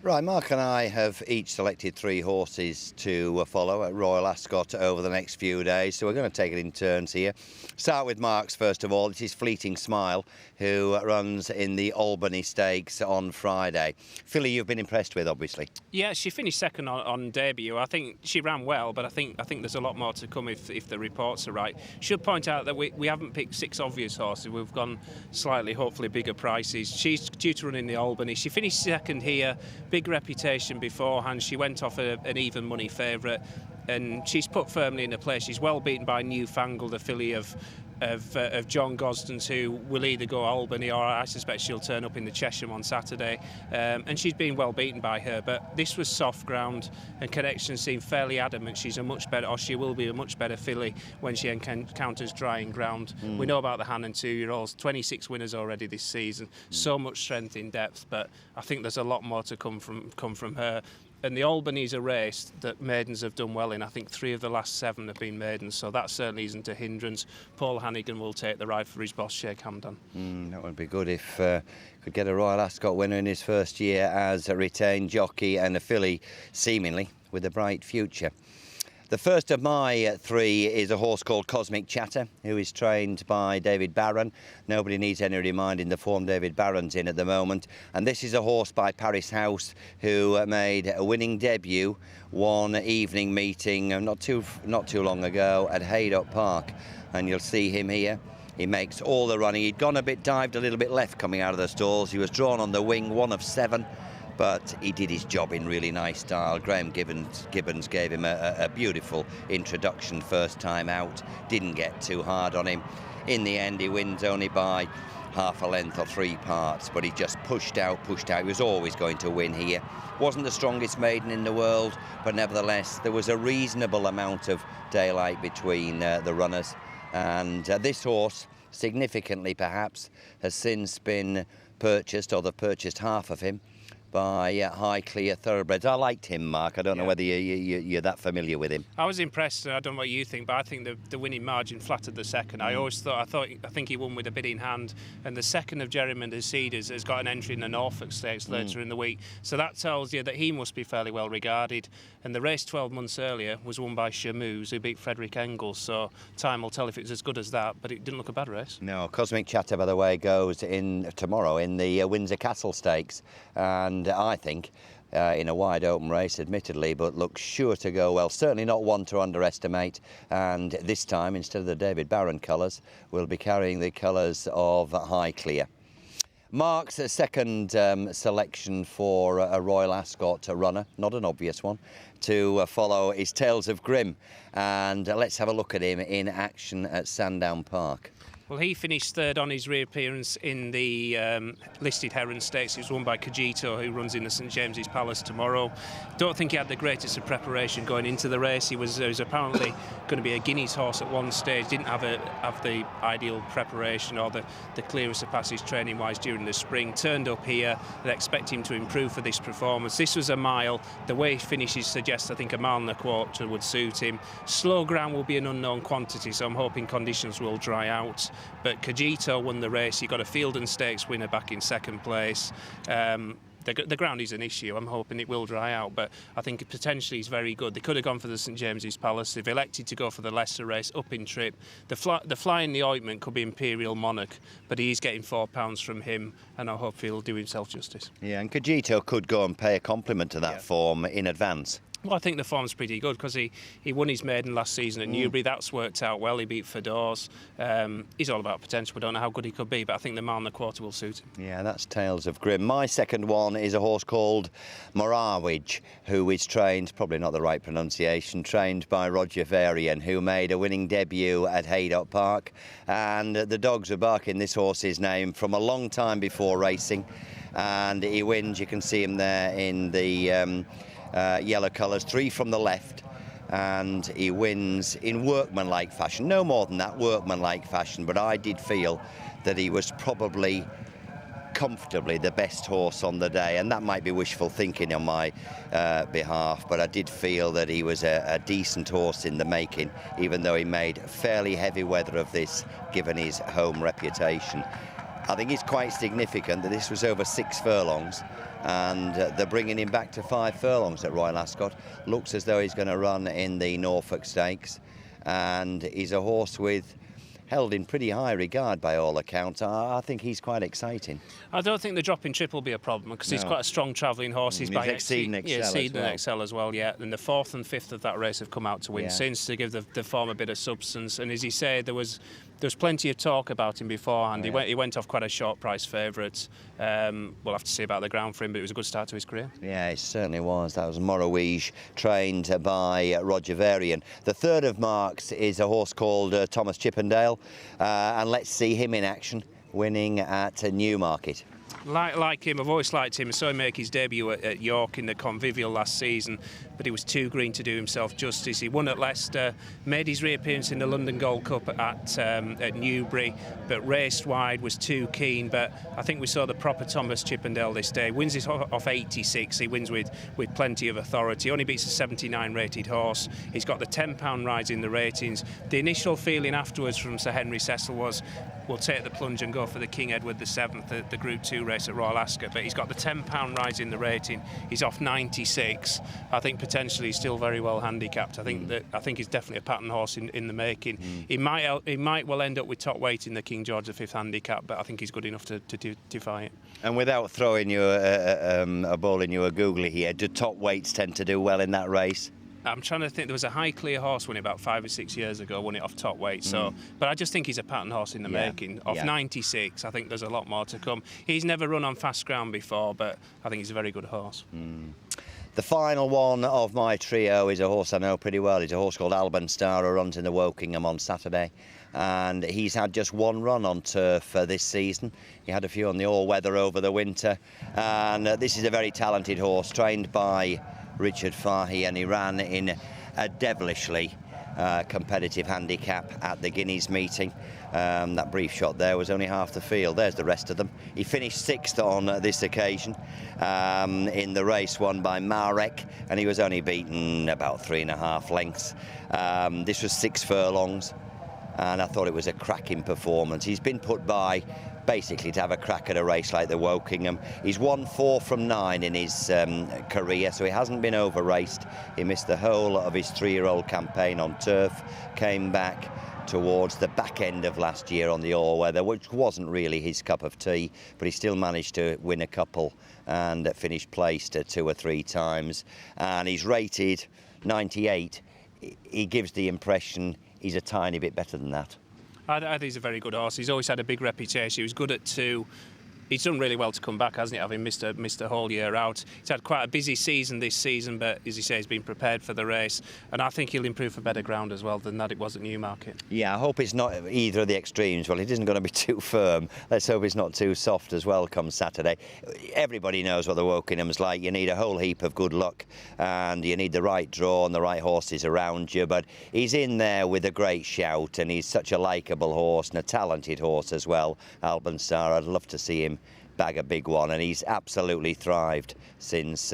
Right, Mark and I have each selected 3 horses to follow at Royal Ascot over the next few days, so we're going to take it in turns here. Start with Mark's first of all. This is Fleeting Smile, who runs in the Albany Stakes on Friday. Philly, you've been impressed with, obviously. Yeah, she finished second on debut. I think she ran well, but I think there's a lot more to come if the reports are right. Should point out that we haven't picked 6 obvious horses. We've gone slightly, hopefully, bigger prices. She's due to run in the Albany. She finished second here. Big reputation beforehand. She went off an even money favourite, and she's put firmly in a place. She's well beaten by Newfangled, a filly of John Gosden's, who will either go Albany or I suspect she'll turn up in the Chesham on Saturday, and she's been well beaten by her. But this was soft ground, and Connection seemed fairly adamant she's a much better, or she will be a much better filly when she encounters drying ground. We know about the Hannon 2-year-olds, 26 winners already this season, so much strength in depth, but I think there's a lot more to come from her. And the Albany's a race that maidens have done well in. I think 3 of the last 7 have been maidens, so that certainly isn't a hindrance. Paul Hannigan will take the ride for his boss, Sheikh Hamdan. That would be good if could get a Royal Ascot winner in his first year as a retained jockey, and a filly seemingly with a bright future. The first of my 3 is a horse called Cosmic Chatter, who is trained by David Barron. Nobody needs any reminding the form David Barron's in at the moment. And this is a horse by Paris House, who made a winning debut one evening meeting not too long ago at Haydock Park. And you'll see him here. He makes all the running. He'd gone dived a little bit left coming out of the stalls. He was drawn on the wing, 1 of 7. But he did his job in really nice style. Graham Gibbons gave him a beautiful introduction first time out. Didn't get too hard on him. In the end, he wins only by half a length or 3 parts, but he just pushed out. He was always going to win here. Wasn't the strongest maiden in the world, but nevertheless, there was a reasonable amount of daylight between the runners. And this horse, significantly perhaps, has since been purchased, or they've purchased half of him, by Highclere Thoroughbreds. I liked him, Mark. I don't know whether you're that familiar with him. I was impressed. I don't know what you think, but I think the winning margin flattered the second. I think he won with a bit in hand, and the second of Jerryman Cedars has got an entry in the Norfolk Stakes later in the week. So that tells you that he must be fairly well regarded. And the race 12 months earlier was won by Shamoose, who beat Frederick Engels. So time will tell if it's as good as that, but it didn't look a bad race. No, Cosmic Chatter, by the way, goes in tomorrow in the Windsor Castle Stakes, and I think in a wide open race, admittedly, but looks sure to go well. Certainly not one to underestimate. And this time, instead of the David Barron colours, we'll be carrying the colours of Highclere. Mark's second selection for a Royal Ascot runner, not an obvious one, to follow is Tales of Grimm. And let's have a look at him in action at Sandown Park. Well, he finished third on his reappearance in the listed Heron Stakes. He was won by Cogito, who runs in the St James's Palace tomorrow. Don't think he had the greatest of preparation going into the race. He was apparently going to be a Guineas horse at one stage. Didn't have the ideal preparation or the clearest of passes training-wise during the spring. Turned up here. They expect him to improve for this performance. This was a mile. The way he finishes suggests, I think, a mile and a quarter would suit him. Slow ground will be an unknown quantity, so I'm hoping conditions will dry out. But Cogito won the race. He got a Fielden Stakes winner back in second place. The ground is an issue. I'm hoping it will dry out, but I think potentially he's very good. They could have gone for the St James's Palace. They've elected to go for the lesser race, up in trip. The fly in the ointment could be Imperial Monarch, but he's getting £4 from him, and I hope he'll do himself justice. Yeah, and Cogito could go and pay a compliment to that form in advance. Well, I think the form's pretty good because he won his maiden last season at Newbury. That's worked out well. He beat Fedor's. He's all about potential. We don't know how good he could be, but I think the mile and a quarter will suit him. Yeah, that's Tales of Grimm. My second one is a horse called Morawidge, who is trained, probably not the right pronunciation, trained by Roger Varian, who made a winning debut at Haydock Park. And the dogs are barking this horse's name from a long time before racing. And he wins. You can see him there in the yellow colours, 3 from the left, and he wins in workmanlike fashion. No more than that, workmanlike fashion, but I did feel that he was probably comfortably the best horse on the day, and that might be wishful thinking on my behalf, but I did feel that he was a decent horse in the making, even though he made fairly heavy weather of this given his home reputation. I think it's quite significant that this was over 6 furlongs, and they're bringing him back to 5 furlongs at Royal Ascot. Looks as though he's going to run in the Norfolk Stakes, and he's a horse held in pretty high regard by all accounts. I think he's quite exciting. I don't think the drop in Triple will be a problem, because he's quite a strong travelling horse. He's by exceeding Excel as well, yeah. And the 4th and 5th of that race have come out to win since, to give the form a bit of substance. And as he said, there was plenty of talk about him beforehand. He went off quite a short price favourite. We'll have to see about the ground for him, but it was a good start to his career. Yeah, it certainly was. That was Morawidge, trained by Roger Varian. The third of marks is a horse called Thomas Chippendale, and let's see him in action, winning at Newmarket. Like him, I've always liked him. I saw him make his debut at York in the Convivial last season, but he was too green to do himself justice. He won at Leicester, made his reappearance in the London Gold Cup at Newbury, but raced wide, was too keen. But I think we saw the proper Thomas Chippendale this day. Wins it off 86. He wins with plenty of authority. Only beats a 79 rated horse. He's got the £10 rise in the ratings. The initial feeling afterwards from Sir Henry Cecil was, we'll take the plunge and go for the King Edward VII, the Group 2 race at Royal Ascot. But he's got the £10 rise in the rating. He's off 96. I think potentially he's still very well handicapped. I think he's definitely a pattern horse in the making. He might well end up with top weight in the King George V handicap, but I think he's good enough to defy it. And without throwing you a ball in you a googly here, do top weights tend to do well in that race? I'm trying to think. There was a Highclere horse won it about 5 or 6 years ago, won it off top weight. So, but I just think he's a pattern horse in the making. Off 96, I think there's a lot more to come. He's never run on fast ground before, but I think he's a very good horse. The final one of my trio is a horse I know pretty well. It's a horse called Alburn Star, who runs in the Wokingham on Saturday. And he's had just one run on turf this season. He had a few on the all-weather over the winter. And this is a very talented horse, trained by Richard Fahey, and he ran in a devilishly competitive handicap at the Guineas meeting. That brief shot there was only half the field. There's the rest of them. He finished 6th on this occasion in the race won by Marek, and he was only beaten about 3.5 lengths. This was 6 furlongs, and I thought it was a cracking performance. He's been put by basically to have a crack at a race like the Wokingham. He's won 4 from 9 in his career, so he hasn't been over-raced. He missed the whole of his 3-year-old campaign on turf, came back towards the back end of last year on the all-weather, which wasn't really his cup of tea, but he still managed to win a couple and finished placed 2 or 3 times. And he's rated 98. He gives the impression he's a tiny bit better than that. I think he's a very good horse. He's always had a big reputation. He was good at 2. He's done really well to come back, hasn't he, having missed a whole year out. He's had quite a busy season this season, but as you say, he's been prepared for the race. And I think he'll improve for better ground as well than that it was at Newmarket. Yeah, I hope it's not either of the extremes. Well, it isn't going to be too firm. Let's hope it's not too soft as well come Saturday. Everybody knows what the Wokingham's like. You need a whole heap of good luck, and you need the right draw and the right horses around you. But he's in there with a great shout, and he's such a likeable horse and a talented horse as well. Alburn Star, I'd love to see him bag a big one, and he's absolutely thrived since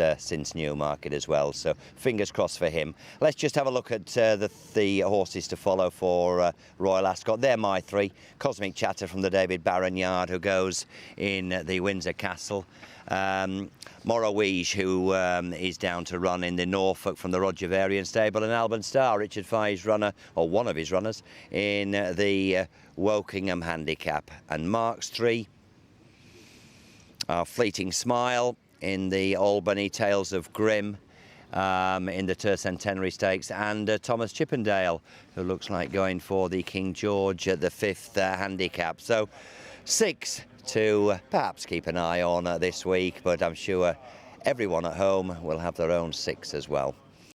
Newmarket as well, so fingers crossed for him. Let's just have a look at the horses to follow for Royal Ascot. They're my 3. Cosmic Chatter from the David Barron Yard, who goes in the Windsor Castle. Morawidge, who is down to run in the Norfolk from the Roger Varian stable, and Alburn Star, Richard Fahey's runner, or one of his runners, in the Wokingham handicap. And Mark's 3, Fleeting Smile in the Albany Tales of Grimm in the Tercentenary Stakes, and Thomas Chippendale, who looks like going for the King George at the 5th handicap. So 6 to perhaps keep an eye on this week, but I'm sure everyone at home will have their own 6 as well.